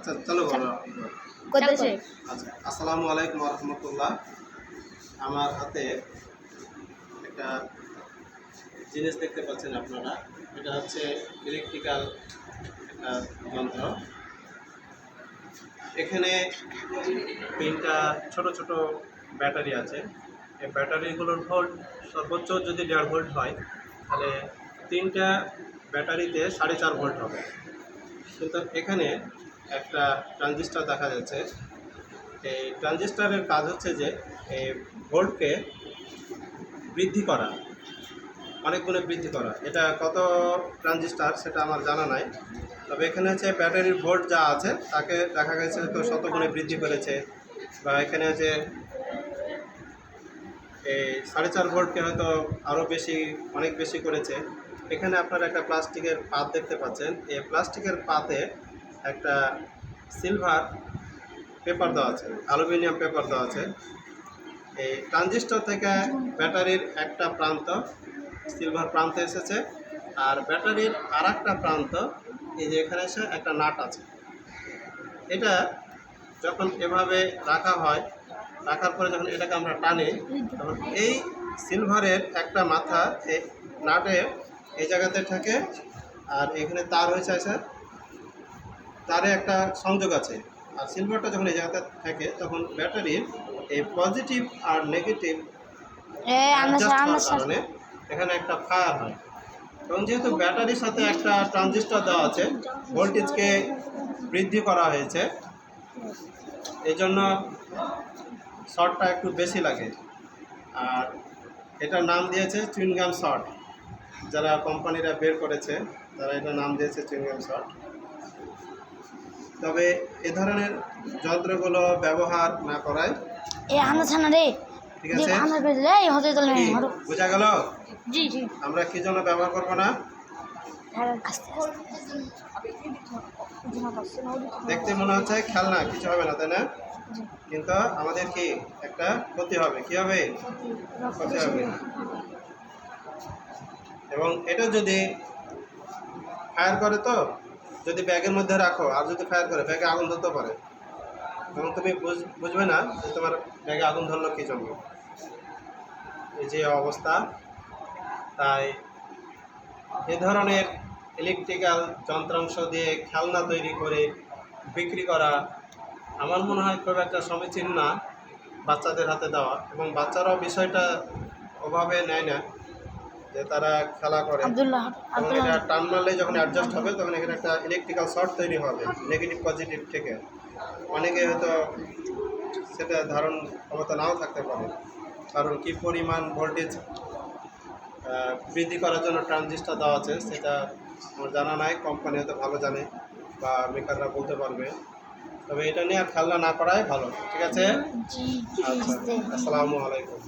আচ্ছা চলো বলো। আচ্ছা, আসসালামু আলাইকুম ওয়া রাহমাতুল্লাহ। আমার হাতে একটা জিনিস দেখতে পাচ্ছেন আপনারা, এটা হচ্ছে ইলেকট্রিক্যাল একটা যন্ত্র। এখানে তিনটা ছোট ছোট ব্যাটারি আছে। এই ব্যাটারিগুলোর ভোল্ট সর্বোচ্চ যদি 1.5 ভোল্ট হয়, তাহলে তিনটা ব্যাটারিতে 4.5 ভোল্ট হবে। কিন্তু এখানে একটা ট্রানজিস্টর দেখা যাচ্ছে। এই ট্রানজিস্টরের কাজ হচ্ছে যে এই ভোল্টকে বৃদ্ধি করা, অনেক গুণে বৃদ্ধি করা। এটা কত ট্রানজিস্টর সেটা আমার জানা নাই, তবে এখানে হচ্ছে ব্যাটারির ভোল্ট যা আছে তাকে দেখা গেছে তো শতগুণে বৃদ্ধি করেছে, বা এখানে হচ্ছে এই 4.5 ভোল্টকে হয়তো আরও বেশি, অনেক বেশি করেছে। এখানে আপনারা একটা প্লাস্টিকের পাত দেখতে পাচ্ছেন। এই প্লাস্টিকের পাতে একটা সিলভার পেপার দেওয়া আছে, অ্যালুমিনিয়াম পেপার দেওয়া আছে। এই ট্রানজিস্টর থেকে ব্যাটারির একটা প্রান্ত সিলভার প্রান্তে এসেছে, আর ব্যাটারির আর একটা প্রান্ত এই যে এখানে এসে একটা নাট আছে। এটা যখন এভাবে রাখা হয়, রাখার পরে যখন এটাকে আমরা টানি, তখন এই সিলভারের একটা মাথা এই নাটে এই জায়গাতে থাকে, আর এখানে তার হয়েছে আছে, তারে একটা সংযোগ আছে। আর সিলভারটা যখন এই জায়গাতে থাকে, তখন ব্যাটারির এই পজিটিভ আর নেগেটিভ কারণে এখানে একটা ফায়ার হয়। এবং যেহেতু ব্যাটারির সাথে একটা ট্রানজিস্টর দেওয়া আছে, ভোল্টেজকে বৃদ্ধি করা হয়েছে, এই জন্য শর্টটা একটু বেশি লাগে। আর এটার নাম দিয়েছে চুইনগাম শর্ট। যারা কোম্পানিরা বের করেছে তারা এটার নাম দিয়েছে চুইনগাম শর্ট। তবে এ ধরনের যন্ত্রগুলো ব্যবহার না করায় ঠিক আছে। বোঝা গেল আমরা কি জন্য ব্যবহার করব না? দেখতে মনে হচ্ছে খেলনা, কিছু হবে না, তাই না? কিন্তু আমাদের কি একটা ক্ষতি হবে। কি হবে? ক্ষতি হবে। এবং এটা যদি ফায়ার করে, তো যদি ব্যাগের মধ্যে রাখো আর যদি ফায়ার করে, ব্যাগে আগুন ধরতে পারে, এবং তুমি বুঝবে না যে তোমার ব্যাগে আগুন ধরলো কি জন্য। এই যে অবস্থা, তাই এ ধরনের ইলেকট্রিক্যাল যন্ত্রাংশ দিয়ে খেলনা তৈরি করে বিক্রি করা আমার মনে হয় খুব একটা সমীচীন না বাচ্চাদের হাতে দেওয়া। এবং বাচ্চারাও বিষয়টা ওভাবে নেয় না যে তারা খেলা করে। এবং এটা টান মারলে যখন অ্যাডজাস্ট হবে, তখন এখানে একটা ইলেকট্রিক্যাল শর্ট তৈরি হবে নেগেটিভ পজিটিভ থেকে। অনেকে হয়তো সেটা ধারণ ক্ষমতা নাও থাকতে পারে, কারণ কী পরিমাণ ভোল্টেজ বৃদ্ধি করার জন্য ট্রানজিস্টর দেওয়া আছে সেটা আমার জানা নাই। কোম্পানি হয়তো ভালো জানে বা মেকাররা বলতে পারবে। তবে এটা নিয়ে আর খেলনা না করাই ভালো। ঠিক আছে? আচ্ছা, আসসালামু আলাইকুম।